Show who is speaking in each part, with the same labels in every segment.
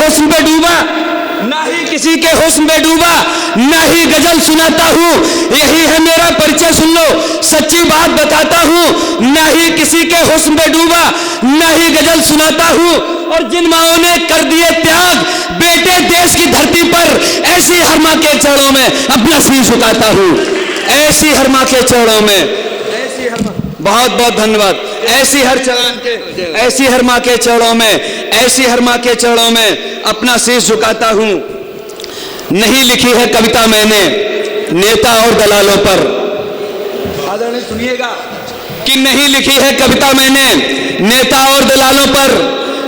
Speaker 1: हुस्न पे डूबा, ना ही किसी के हुस्न पे डूबा, ना ही गजल सुनाता हूँ, यही है मेरा परिचय सुन लो, सच्ची बात बताता हूँ। ना ही किसी के हुस्न पे डूबा, ना ही गजल सुनाता हूँ। और जिन माओं ने कर दिए त्याग बेटे देश की धरती पर, ऐसी हर माँ के चरणों में अपना सिर झुकाता हूँ, ऐसी हर माँ के चरणों में, ऐसी हर माँ, बहुत बहुत धन्यवाद। ऐसी हर चरण के, ऐसी हर माँ के चरणों में, ऐसी हर माँ के चरणों में अपना शीश झुकाता हूँ। नहीं लिखी है कविता मैंने नेता और दलालों पर, आदरणीय सुनिएगा, कि नहीं लिखी है कविता मैंने नेता और दलालों पर,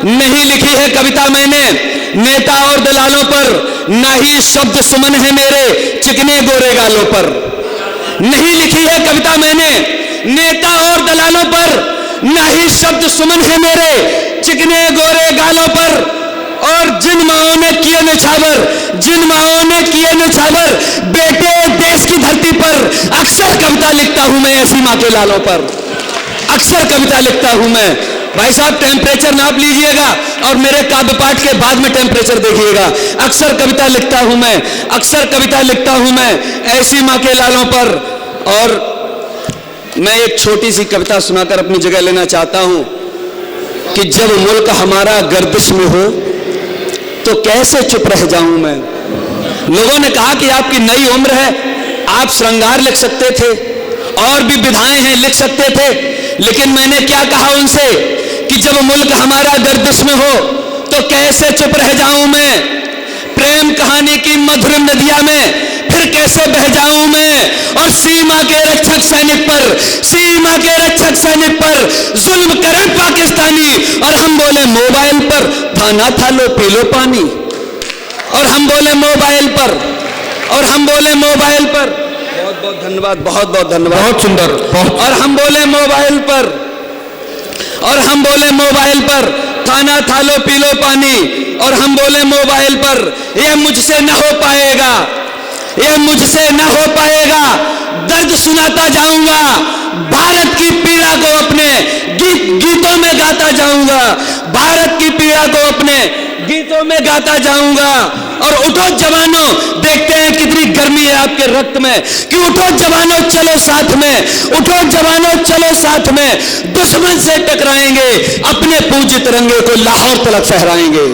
Speaker 1: नहीं लिखी है कविता मैंने नेता और दलालों पर, ना ही शब्द सुमन है मेरे चिकने गोरे गालों पर। नहीं लिखी है कविता मैंने नेता और दलालों पर, ना ही शब्द सुमन है मेरे चिकने गोरे गालों पर। और जिन माओं ने किए निछावर, जिन माओं ने किए निछावर बेटे देश की धरती पर, अक्सर कविता लिखता हूं मैं ऐसी मां के लालों पर, अक्सर कविता लिखता हूं मैं। भाई साहब टेम्परेचर नाप लीजिएगा और मेरे काव्य पाठ के बाद में टेम्परेचर देखिएगा। अक्सर कविता लिखता हूं मैं, अक्सर कविता लिखता हूं मैं ऐसी मां के लालों पर। और मैं एक छोटी सी कविता सुनाकर अपनी जगह लेना चाहता हूं कि जब मुल्क हमारा गर्दिश में हो तो कैसे चुप रह जाऊं मैं। लोगों ने कहा कि आपकी नई उम्र है, आप श्रृंगार लिख सकते थे और भी विधाएं हैं लिख सकते थे, लेकिन मैंने क्या कहा उनसे कि जब मुल्क हमारा गर्दिश में हो तो कैसे चुप रह जाऊं मैं। प्रेम कहानी की मधुर नदिया में फिर कैसे बह जाऊं मैं। और सीमा के रक्षक सैनिक पर, सीमा के रक्षक सैनिक पर जुल्म करे पाकिस्तानी, और हम बोले मोबाइल पर खाना खा लो पी लो पानी, और हम बोले मोबाइल पर, और हम बोले मोबाइल पर, बहुत बहुत धन्यवाद, बहुत बहुत धन्यवाद,
Speaker 2: बहुत सुंदर, बहुत।
Speaker 1: और हम बोले मोबाइल पर, और हम बोले मोबाइल पर खाना खा लो पी लो पानी, और हम बोले मोबाइल पर यह मुझसे न हो पाएगा, यह मुझसे न हो पाएगा। दर्द सुनाता जाऊंगा, भारत की पीड़ा को अपने गीतों में गाता जाऊंगा, भारत की पीड़ा को अपने गीतों में गाता जाऊंगा। और उठो जवानों, देखते हैं कितनी गर्मी है आपके रक्त में, कि उठो जवानों चलो साथ में, उठो जवानों चलो साथ में, दुश्मन से टकराएंगे, अपने पूज्य तिरंगे को लाहौर तलक फहराएंगे,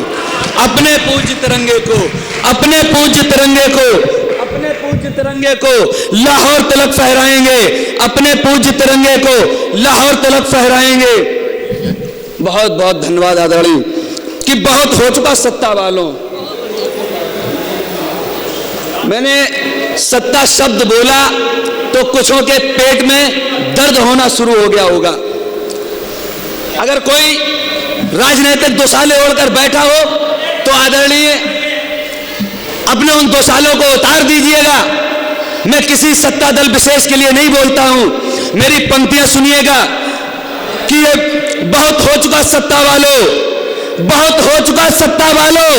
Speaker 1: अपने पूज्य तिरंगे को, अपने पूज्य तिरंगे को, अपने पूज्य तिरंगे को लाहौर तलक फहराएंगे, अपने पूज्य तिरंगे को लाहौर तलक फहराएंगे। बहुत बहुत धन्यवाद आदरणीय। कि बहुत हो चुका सत्ता वालों, मैंने सत्ता शब्द बोला तो कुछों के पेट में दर्द होना शुरू हो गया होगा। अगर कोई राजनीतिक दोसाले ओढ़कर बैठा हो तो आदरणीय अपने उन दोसालों को उतार दीजिएगा। मैं किसी सत्ता दल विशेष के लिए नहीं बोलता हूं, मेरी पंक्तियां सुनिएगा कि ये बहुत हो चुका सत्ता वालों, बहुत हो चुका सत्ता वालों,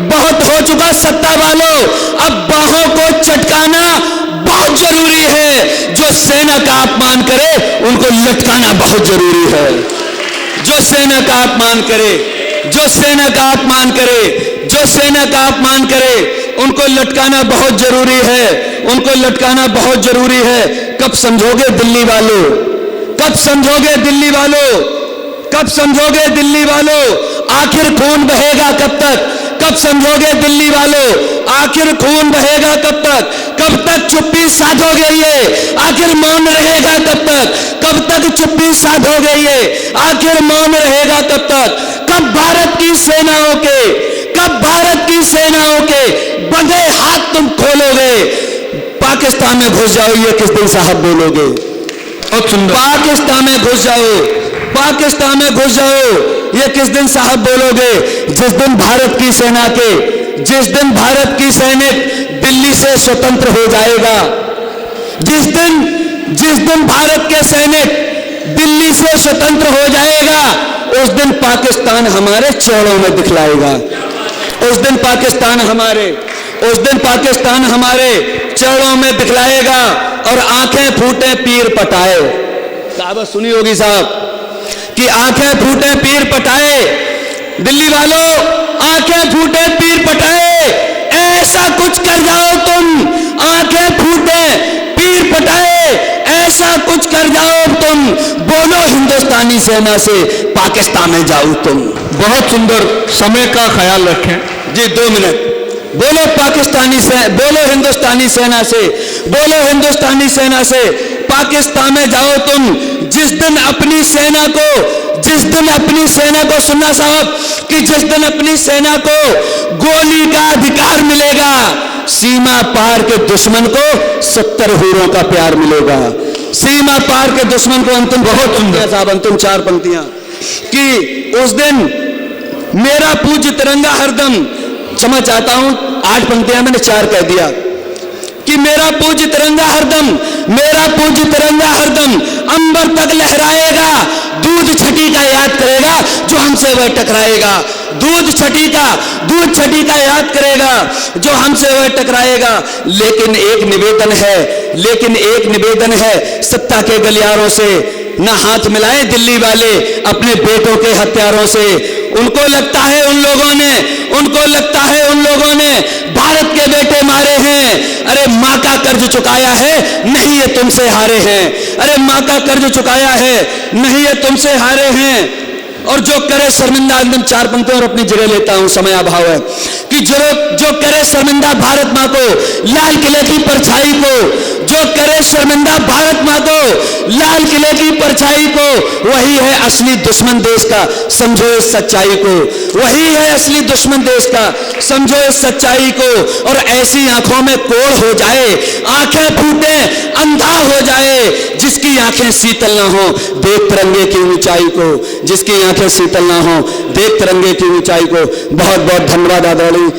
Speaker 1: बहुत हो चुका सत्ता वालों। अब बाहों को चटकाना बहुत जरूरी है, जो सेना का अपमान करे उनको लटकाना बहुत जरूरी है, जो सेना का अपमान करे, जो सेना का अपमान करे, जो सेना का अपमान करे उनको लटकाना बहुत जरूरी है, उनको लटकाना बहुत जरूरी है। कब समझोगे दिल्ली वालों, कब समझोगे दिल्ली वालों, कब समझोगे दिल्ली वालों, आखिर खून बहेगा कब तक, कब समझोगे दिल्ली वालों, आखिर खून बहेगा कब तक चुप्पी साधोगे ये, आखिर मौन रहेगा कब तक चुप्पी साधोगे ये, आखिर मौन रहेगा कब तक। कब भारत की सेनाओं के, कब भारत की सेनाओं के बंधे हाथ तुम खोलोगे, पाकिस्तान में घुस जाओ ये किस दिन साहब बोलोगे। पाकिस्तान में घुस जाओ, पाकिस्तान में घुस जाओ ये किस दिन साहब बोलोगे। जिस दिन भारत की सेना के, जिस दिन भारत की सैनिक दिल्ली से स्वतंत्र हो जाएगा, जिस दिन भारत के सैनिक दिल्ली से स्वतंत्र हो जाएगा, उस दिन पाकिस्तान हमारे चरणों में दिखलाएगा, उस दिन पाकिस्तान हमारे, उस दिन पाकिस्तान हमारे चरणों में दिखलाएगा। और आंखें फूटे पीर पटाए, कहावत सुनी होगी साहब कि आंखें फूटे पीर पटाए। दिल्ली वालों आंखें फूटे पीर पटाए, ऐसा कुछ कर जाओ तुम। आंखें फूटे पीर पटाए, ऐसा कुछ कर जाओ तुम। बोलो हिंदुस्तानी सेना से पाकिस्तान में जाओ तुम।
Speaker 2: बहुत सुंदर, समय का ख्याल रखें
Speaker 1: जी, 2 मिनट। बोलो पाकिस्तानी से, बोलो हिंदुस्तानी सेना से, बोलो हिंदुस्तानी सेना से पाकिस्तान में जाओ तुम। जिस दिन अपनी सेना को सुनना साहब, कि जिस दिन अपनी सेना को गोली का अधिकार मिलेगा, सीमा पार के दुश्मन को 70 हूरों का प्यार मिलेगा। सीमा पार के दुश्मन को अंतिम, बहुत सुंदर साहब, अंतिम 4 पंक्तियां, कि उस दिन मेरा पूज्य तिरंगा हरदम, क्षमा चाहता हूं 8 पंक्तियां मैंने 4 कह दिया, कि मेरा पूज्य तिरंगा हरदम, मेरा पूज्य तिरंगा हरदम अंबर तक लहराएगा। दूध छठी का याद करेगा जो हमसे वह टकराएगा। दूध छठी का याद करेगा जो हमसे वह टकराएगा। लेकिन एक निवेदन है सत्ता के गलियारों से, न हाथ मिलाएं दिल्ली वाले अपने बेटों के हत्यारों से। उनको लगता है उन लोगों ने भारत के बेटे मारे हैं। अरे माँ का कर्ज चुकाया है, नहीं ये तुमसे हारे हैं। अरे माँ का कर्ज चुकाया है, नहीं ये तुमसे हारे हैं। और जो करे शर्मिंदा, अंतिम 4 पंक्तियों और अपनी जगह लेता हूं, समय अभाव है, कि जो करे शर्मिंदा भारत माँ को, लाल किले की परछाई को, जो करे शर्मिंदा भारत माँ को, लाल किले की परछाई को, वही है असली दुश्मन देश का, समझो इस सच्चाई को। वही है असली दुश्मन देश का, समझो इस सच्चाई को। और ऐसी आंखों में कोड़ हो जाए, आंखें फूटे अंधा हो जाए, जिसकी आंखें शीतल ना हो देख तिरंगे की ऊंचाई को, जिसकी आंखें शीतल ना हो देख तिरंगे की ऊंचाई को। बहुत बहुत धन्यवाद आदरणीय